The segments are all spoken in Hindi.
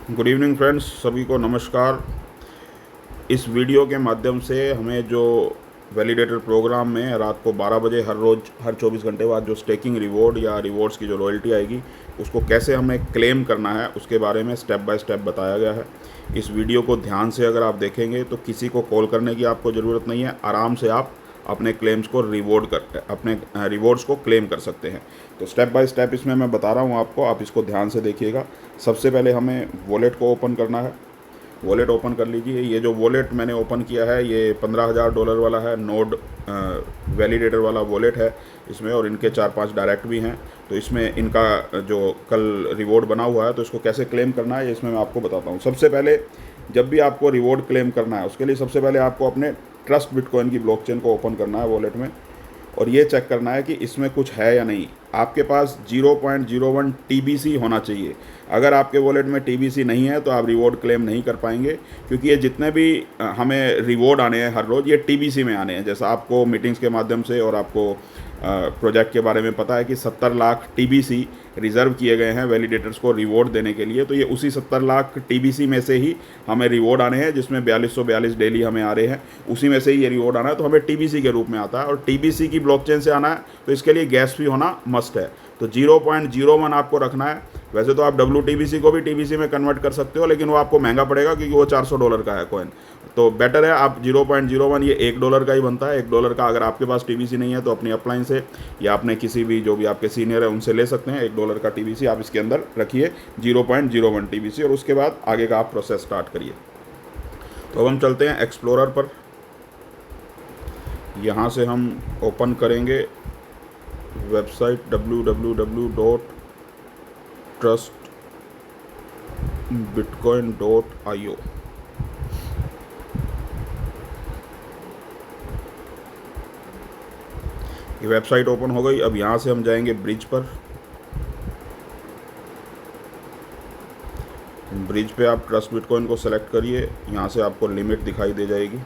गुड इवनिंग फ्रेंड्स, सभी को नमस्कार। इस वीडियो के माध्यम से हमें जो वैलिडेटर प्रोग्राम में रात को 12 बजे हर रोज़ हर 24 घंटे बाद जो स्टेकिंग रिवॉर्ड या रिवॉर्ड्स की जो रॉयल्टी आएगी उसको कैसे हमें क्लेम करना है उसके बारे में स्टेप बाय स्टेप बताया गया है। इस वीडियो को ध्यान से अगर आप देखेंगे तो किसी को कॉल करने की आपको ज़रूरत नहीं है, आराम से आप अपने क्लेम्स को अपने रिवॉर्ड्स को क्लेम कर सकते हैं। तो स्टेप बाय स्टेप इसमें मैं बता रहा हूँ आपको, आप इसको ध्यान से देखिएगा। सबसे पहले हमें वॉलेट को ओपन करना है। वॉलेट ओपन कर लीजिए। ये जो वॉलेट मैंने ओपन किया है ये $15,000 वाला है, नोड वैलिडेटर वाला वॉलेट है इसमें, और इनके 4-5 डायरेक्ट भी हैं। तो इसमें इनका जो कल रिवॉर्ड बना हुआ है तो इसको कैसे क्लेम करना है इसमें मैं आपको बताता हूँ। सबसे पहले जब भी आपको रिवॉर्ड क्लेम करना है उसके लिए सबसे पहले आपको अपने ट्रस्ट बिटकॉइन की ब्लॉकचेन को ओपन करना है वॉलेट में, और ये चेक करना है कि इसमें कुछ है या नहीं। आपके पास 0.01 TBC होना चाहिए। अगर आपके वॉलेट में TBC नहीं है तो आप रिवॉर्ड क्लेम नहीं कर पाएंगे, क्योंकि ये जितने भी हमें रिवॉर्ड आने हैं हर रोज़ ये TBC में आने हैं। जैसा आपको मीटिंग्स के माध्यम से और आपको प्रोजेक्ट के बारे में पता है कि 70 लाख TBC रिज़र्व किए गए हैं वैलिडेटर्स को रिवॉर्ड देने के लिए। तो ये उसी 70 लाख TBC में से ही हमें रिवॉर्ड आने हैं, जिसमें 4242 डेली हमें आ रहे हैं, उसी में से ही ये रिवॉर्ड आना है। तो हमें TBC के रूप में आता है और TBC की ब्लॉकचेन से आना है, तो इसके लिए गैस फी होना मस्ट है। तो 0.01 आपको रखना है। वैसे तो आप WTBC को भी TBC में कन्वर्ट कर सकते हो, लेकिन वो आपको महंगा पड़ेगा क्योंकि वो $400 का है कॉइन। तो बेटर है आप 0.01, ये $1 का ही बनता है। $1 का अगर आपके पास TBC नहीं है तो अपनी अपलाइन से या अपने किसी भी जो भी आपके सीनियर है उनसे ले सकते हैं। $1 का TBC आप इसके अंदर रखिए, 0.01 TBC, और उसके बाद आगे का आप प्रोसेस स्टार्ट करिए। तो अब हम चलते हैं एक्सप्लोरर पर। यहाँ से हम ओपन करेंगे वेबसाइट www.trustbitcoin.io। ये वेबसाइट ओपन हो गई। अब यहाँ से हम जाएंगे ब्रिज पर। ब्रिज पे आप ट्रस्ट बिटकॉइन को सेलेक्ट करिए। यहाँ से आपको लिमिट दिखाई दे जाएगी।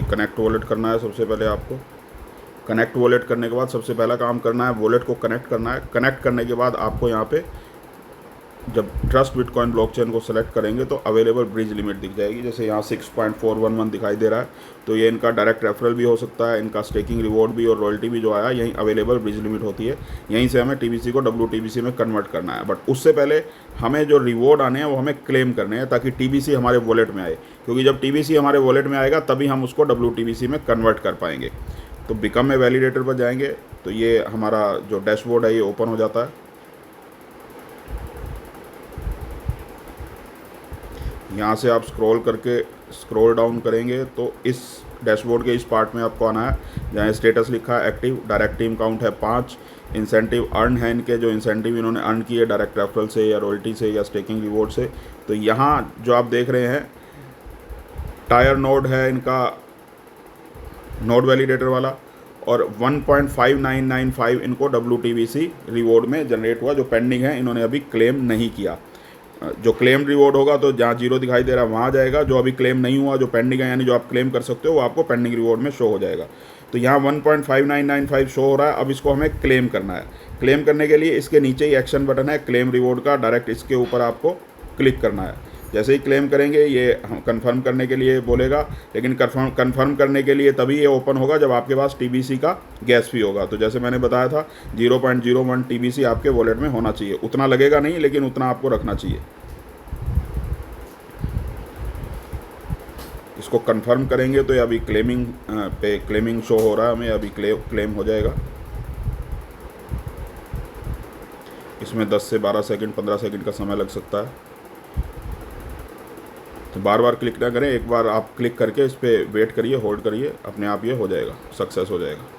कनेक्ट वॉलेट करना है सबसे पहले आपको। कनेक्ट वॉलेट करने के बाद सबसे पहला काम करना है वॉलेट को कनेक्ट करना है। कनेक्ट करने के बाद आपको यहाँ पे जब ट्रस्ट बिटकॉइन ब्लॉकचेन को सेलेक्ट करेंगे तो अवेलेबल ब्रिज लिमिट दिख जाएगी। जैसे यहाँ 6.411 दिखाई दे रहा है, तो ये इनका डायरेक्ट रेफरल भी हो सकता है, इनका स्टेकिंग रिवॉर्ड भी और रॉयल्टी भी जो आया यहीं अवेलेबल ब्रिज लिमिट होती है। यहीं से हमें TBC को WTBC में कन्वर्ट करना है। बट उससे पहले हमें जो रिवॉर्ड आने हैं वो हमें क्लेम करने हैं, ताकि TBC हमारे वॉलेट में आए, क्योंकि जब TBC हमारे वॉलेट में आएगा तभी हम उसको WTBC में कन्वर्ट कर पाएंगे। तो बिकम में वैलिडेटर पर जाएंगे तो ये हमारा जो डैशबोर्ड है ये ओपन हो जाता है। यहाँ से आप स्क्रॉल डाउन करेंगे तो इस डैशबोर्ड के इस पार्ट में आपको आना है जहाँ स्टेटस लिखा है एक्टिव। डायरेक्ट टीम काउंट है 5। इंसेंटिव अर्न है, इनके जो इंसेंटिव इन्होंने अर्न किए डायरेक्ट रेफरल से या रॉयल्टी से या स्टेकिंग रिवॉर्ड से। तो यहाँ जो आप देख रहे हैं टायर नोड है इनका, नोड वैलिडेटर वाला, और 1.5995 इनको WTBC रिवॉर्ड में जनरेट हुआ, जो पेंडिंग है, इन्होंने अभी क्लेम नहीं किया। जो क्लेम रिवॉर्ड होगा तो जहाँ 0 दिखाई दे रहा है वहाँ जाएगा। जो अभी क्लेम नहीं हुआ, जो पेंडिंग है, यानी जो आप क्लेम कर सकते हो, वो आपको पेंडिंग रिवॉर्ड में शो हो जाएगा। तो यहाँ 1.5995 शो हो रहा है। अब इसको हमें क्लेम करना है। क्लेम करने के लिए इसके नीचे ही एक्शन बटन है क्लेम रिवॉर्ड का, डायरेक्ट इसके ऊपर आपको क्लिक करना है। जैसे ही क्लेम करेंगे ये कंफर्म करने के लिए बोलेगा, लेकिन कंफर्म करने के लिए तभी ये ओपन होगा जब आपके पास TBC का गैस फी होगा। तो जैसे मैंने बताया था 0.01 TBC आपके वॉलेट में होना चाहिए। उतना लगेगा नहीं, लेकिन उतना आपको रखना चाहिए। इसको कंफर्म करेंगे तो ये अभी क्लेमिंग शो हो रहा है हमें, अभी क्लेम हो जाएगा। इसमें 10 से 12 सेकंड 15 सेकंड का समय लग सकता है। तो बार बार क्लिक ना करें, एक बार आप क्लिक करके इस पर वेट करिए, होल्ड करिए, अपने आप ये हो जाएगा, सक्सेस हो जाएगा।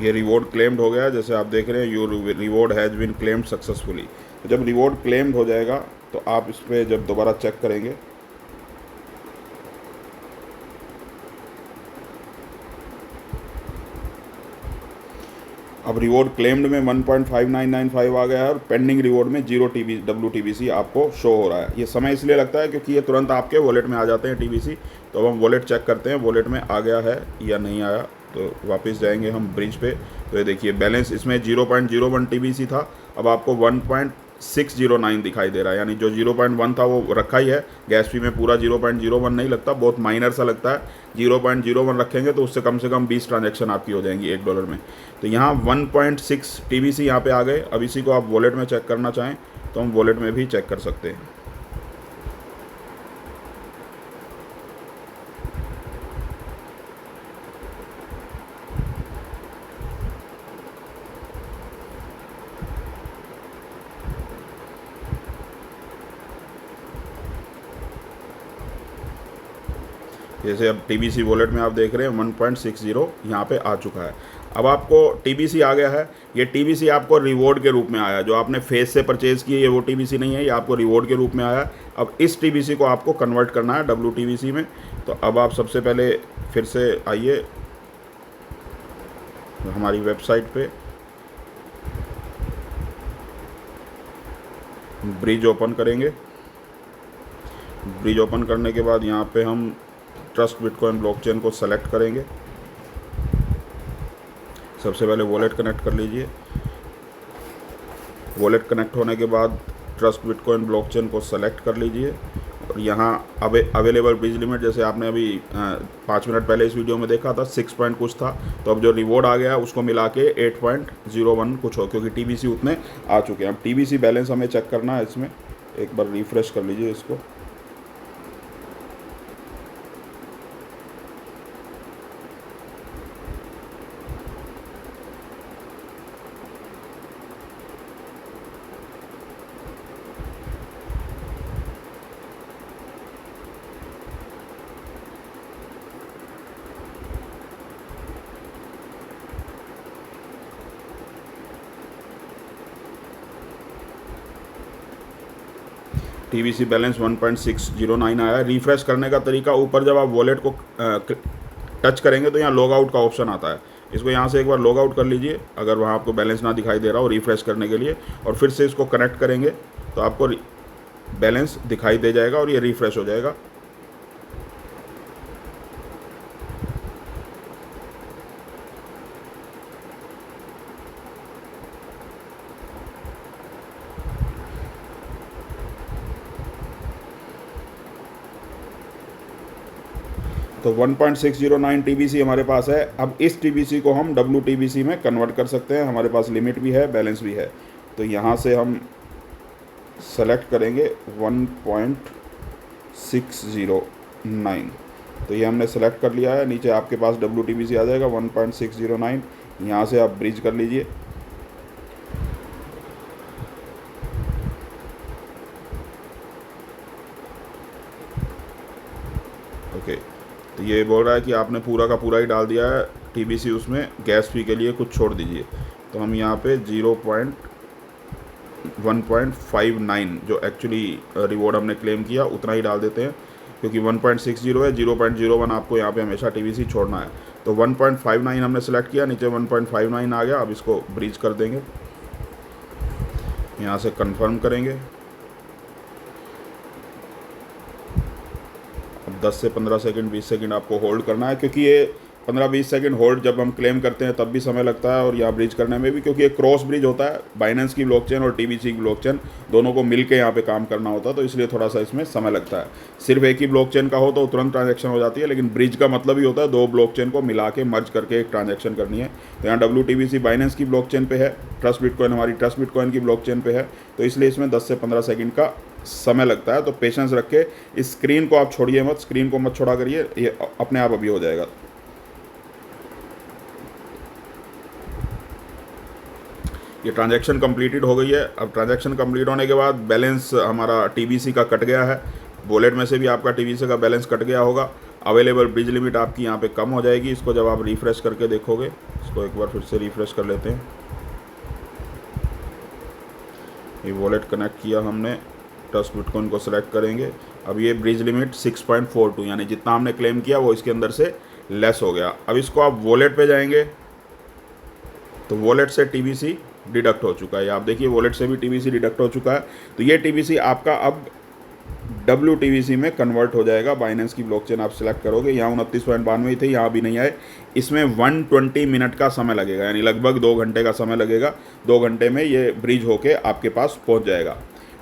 ये रिवॉर्ड क्लेम्ड हो गया, जैसे आप देख रहे हैं, your reward has been claimed successfully. जब रिवॉर्ड क्लेम्ड हो जाएगा तो आप इस पर जब दोबारा चेक करेंगे, अब रिवॉर्ड क्लेम्ड में 1.5995 आ गया है और पेंडिंग रिवॉर्ड में 0 WTBC आपको शो हो रहा है। ये समय इसलिए लगता है क्योंकि ये तुरंत आपके वॉलेट में आ जाते हैं TBC। तो अब हम वॉलेट चेक करते हैं वॉलेट में आ गया है या नहीं आया। तो वापस जाएंगे हम ब्रिज पे, तो ये देखिए बैलेंस इसमें 0.01 TBC था, अब आपको 1.609 दिखाई दे रहा है, यानी जो 0.1 था वो रखा ही है। गैस फी में पूरा 0.01 नहीं लगता, बहुत माइनर सा लगता है। 0.01 रखेंगे तो उससे कम 20 ट्रांजैक्शन आपकी हो जाएंगी $1 में। तो यहाँ 1.6 TBC यहाँ पे आ गए। अब इसी को आप वॉलेट में चेक करना चाहें तो हम वॉलेट में भी चेक कर सकते हैं। जैसे अब TBC वॉलेट में आप देख रहे हैं 1.60 यहाँ पे आ चुका है। अब आपको TBC आ गया है। ये TBC आपको रिवॉर्ड के रूप में आया, जो आपने फेस से परचेज़ की है ये वो TBC नहीं है, ये आपको रिवॉर्ड के रूप में आया। अब इस TBC को आपको कन्वर्ट करना है WTBC में। तो अब आप सबसे पहले फिर से आइए हमारी वेबसाइट पे, ब्रिज ओपन करेंगे। ब्रिज ओपन करने के बाद यहाँ पे हम ट्रस्ट बिटकॉइन ब्लॉकचेन को सेलेक्ट करेंगे। सबसे पहले वॉलेट कनेक्ट कर लीजिए। वॉलेट कनेक्ट होने के बाद ट्रस्ट बिटकॉइन ब्लॉकचेन को सेलेक्ट कर लीजिए और यहाँ अवेलेबल ब्रिज लिमिट, जैसे आपने अभी 5 मिनट पहले इस वीडियो में देखा था 6 पॉइंट कुछ था, तो अब जो रिवॉर्ड आ गया उसको मिला के 8.01 कुछ हो, क्योंकि TBC उतने आ चुके हैं। अब TBC बैलेंस हमें चेक करना है इसमें, एक बार रिफ्रेश कर लीजिए इसको। TBC बैलेंस 1.609 आया। रिफ्रेश करने का तरीका, ऊपर जब आप वॉलेट को टच करेंगे तो यहाँ लॉग आउट का ऑप्शन आता है। इसको यहाँ से एक बार लॉग आउट कर लीजिए अगर वहाँ आपको बैलेंस ना दिखाई दे रहा हो, रिफ़्रेश करने के लिए, और फिर से इसको कनेक्ट करेंगे तो आपको बैलेंस दिखाई दे जाएगा और ये रिफ़्रेश हो जाएगा। तो 1.609 TBC हमारे पास है। अब इस TBC को हम WTBC में कन्वर्ट कर सकते हैं, हमारे पास लिमिट भी है, बैलेंस भी है। तो यहाँ से हम सेलेक्ट करेंगे 1.609, तो ये हमने सेलेक्ट कर लिया है। नीचे आपके पास WTBC आ जाएगा 1.609, यहाँ से आप ब्रिज कर लीजिए। ओके, तो ये बोल रहा है कि आपने पूरा का पूरा ही डाल दिया है TBC, उसमें गैस फी के लिए कुछ छोड़ दीजिए। तो हम यहाँ पे 1.59 जो एक्चुअली रिवॉर्ड हमने क्लेम किया उतना ही डाल देते हैं, क्योंकि 1.60 है, 0.01 आपको यहाँ पे हमेशा TBC छोड़ना है। तो 1.59 हमने सेलेक्ट किया, नीचे 1.59 आ गया। अब इसको ब्रीच कर देंगे, यहाँ से कंफर्म करेंगे। अब 10 से 15 सेकंड 20 सेकंड आपको होल्ड करना है, क्योंकि ये 15-20 सेकंड होल्ड जब हम क्लेम करते हैं तब भी समय लगता है और यहाँ ब्रिज करने में भी, क्योंकि ये क्रॉस ब्रिज होता है। बाइनेंस की ब्लॉकचेन और TBC की ब्लॉकचेन दोनों को मिलके यहाँ पे काम करना होता है, तो इसलिए थोड़ा सा इसमें समय लगता है। सिर्फ एक ही ब्लॉकचेन का हो तो तुरंत ट्रांजैक्शन हो जाती है, लेकिन ब्रिज का मतलब ही होता है दो ब्लॉकचेन को मिला के मर्ज करके एक ट्रांजैक्शन करनी है। तो यहाँ WTBC बाइनेंस की ब्लॉकचेन पे है, ट्रस्ट बिटकॉइन हमारी ट्रस्ट बिटकॉइन की ब्लॉकचेन पे है, तो इसलिए इसमें 10 से 15 सेकंड का समय लगता है। तो पेशेंस रख के इस स्क्रीन को आप छोड़िए मत, स्क्रीन को मत छोड़ा करिए, ये अपने आप अभी हो जाएगा। ये ट्रांजैक्शन कंप्लीटेड हो गई है। अब ट्रांजैक्शन कंप्लीट होने के बाद बैलेंस हमारा TBC का कट गया है, वॉलेट में से भी आपका TBC का बैलेंस कट गया होगा। अवेलेबल ब्रिज लिमिट आपकी यहाँ पे कम हो जाएगी। इसको जब आप रिफ़्रेश करके देखोगे, इसको एक बार फिर से रिफ़्रेश कर लेते हैं। ये वॉलेट कनेक्ट किया हमने, ट्रस्ट बिटकॉइन को सिलेक्ट करेंगे। अब ये ब्रिज लिमिट 6.42 यानी जितना हमने क्लेम किया वो इसके अंदर से लेस हो गया। अब इसको आप वॉलेट पे जाएंगे तो वॉलेट से TBC डिडक्ट हो चुका है। आप देखिए वॉलेट से भी TBC डिडक्ट हो चुका है। तो ये TBC आपका अब WTBC में कन्वर्ट हो जाएगा। बाइनेंस की ब्लॉकचेन आप सिलेक्ट करोगे, यहाँ 29.92 थे, यहाँ भी नहीं आए। इसमें 120 मिनट का समय लगेगा, यानी लगभग 2 घंटे का समय लगेगा। 2 घंटे में ये ब्रिज होके आपके पास पहुँच जाएगा।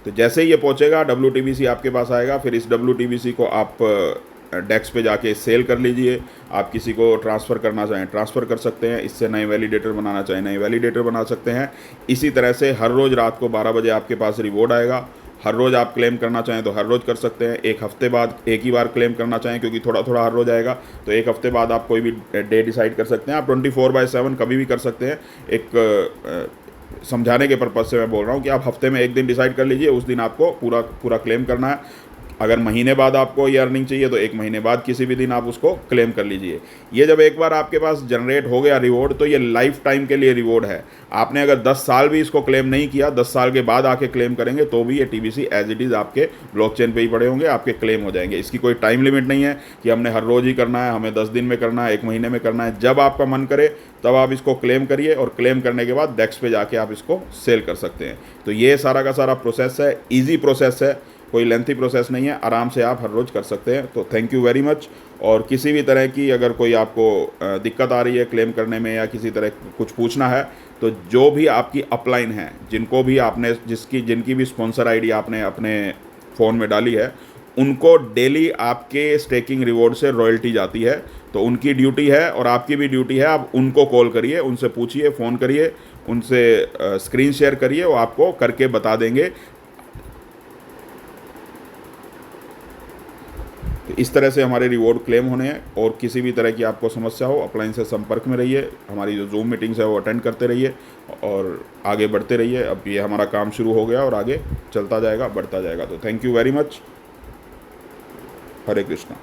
तो जैसे ही ये पहुँचेगा WTBC आपके पास आएगा। फिर इस WTBC को आप डेक्स पे जाके सेल कर लीजिए। आप किसी को ट्रांसफ़र करना चाहें ट्रांसफ़र कर सकते हैं, इससे नए वैलिडेटर बनाना चाहें नए वैलिडेटर बना सकते हैं। इसी तरह से हर रोज़ रात को 12 बजे आपके पास रिवॉर्ड आएगा। हर रोज़ आप क्लेम करना चाहें तो हर रोज़ कर सकते हैं। एक हफ्ते बाद एक ही बार क्लेम करना चाहें, क्योंकि थोड़ा थोड़ा हर रोज़ आएगा, तो एक हफ्ते बाद आप कोई भी डे डिसाइड कर सकते हैं। आप 24/7 कभी भी कर सकते हैं। एक समझाने के पर्पज़ से मैं बोल रहा हूँ कि आप हफ्ते में एक दिन डिसाइड कर लीजिए, उस दिन आपको पूरा क्लेम करना है। अगर महीने बाद आपको ये अर्निंग चाहिए तो 1 महीने बाद किसी भी दिन आप उसको क्लेम कर लीजिए। ये जब एक बार आपके पास जनरेट हो गया रिवॉर्ड, तो ये लाइफ टाइम के लिए रिवॉर्ड है। आपने अगर 10 साल भी इसको क्लेम नहीं किया, 10 साल के बाद आके क्लेम करेंगे तो भी ये TBC एज इट इज़ आपके ब्लॉकचेन पे ही पड़े होंगे, आपके क्लेम हो जाएंगे। इसकी कोई टाइम लिमिट नहीं है कि हमने हर रोज़ ही करना है, हमें 10 दिन में करना है, 1 महीने में करना है। जब आपका मन करे तब आप इसको क्लेम करिए, और क्लेम करने के बाद डेक्स पे जाके आप इसको सेल कर सकते हैं। तो ये सारा का सारा प्रोसेस है, ईजी प्रोसेस है, कोई लेंथी प्रोसेस नहीं है, आराम से आप हर रोज़ कर सकते हैं। तो थैंक यू वेरी मच। और किसी भी तरह की अगर कोई आपको दिक्कत आ रही है क्लेम करने में या किसी तरह कुछ पूछना है, तो जो भी आपकी अपलाइन है, जिनको भी आपने जिनकी भी स्पॉन्सर आईडी आपने अपने फ़ोन में डाली है, उनको डेली आपके स्टेकिंग रिवॉर्ड से रॉयल्टी जाती है। तो उनकी ड्यूटी है और आपकी भी ड्यूटी है, आप उनको कॉल करिए, उनसे पूछिए, फ़ोन करिए, उनसे स्क्रीन शेयर करिए, वो आपको करके बता देंगे। तो इस तरह से हमारे रिवॉर्ड क्लेम होने हैं। और किसी भी तरह की आपको समस्या हो, अपलाइन से संपर्क में रहिए, हमारी जो जूम मीटिंग्स है वो अटेंड करते रहिए और आगे बढ़ते रहिए। अब ये हमारा काम शुरू हो गया और आगे चलता जाएगा, बढ़ता जाएगा। तो thank you very much. Hare Krishna.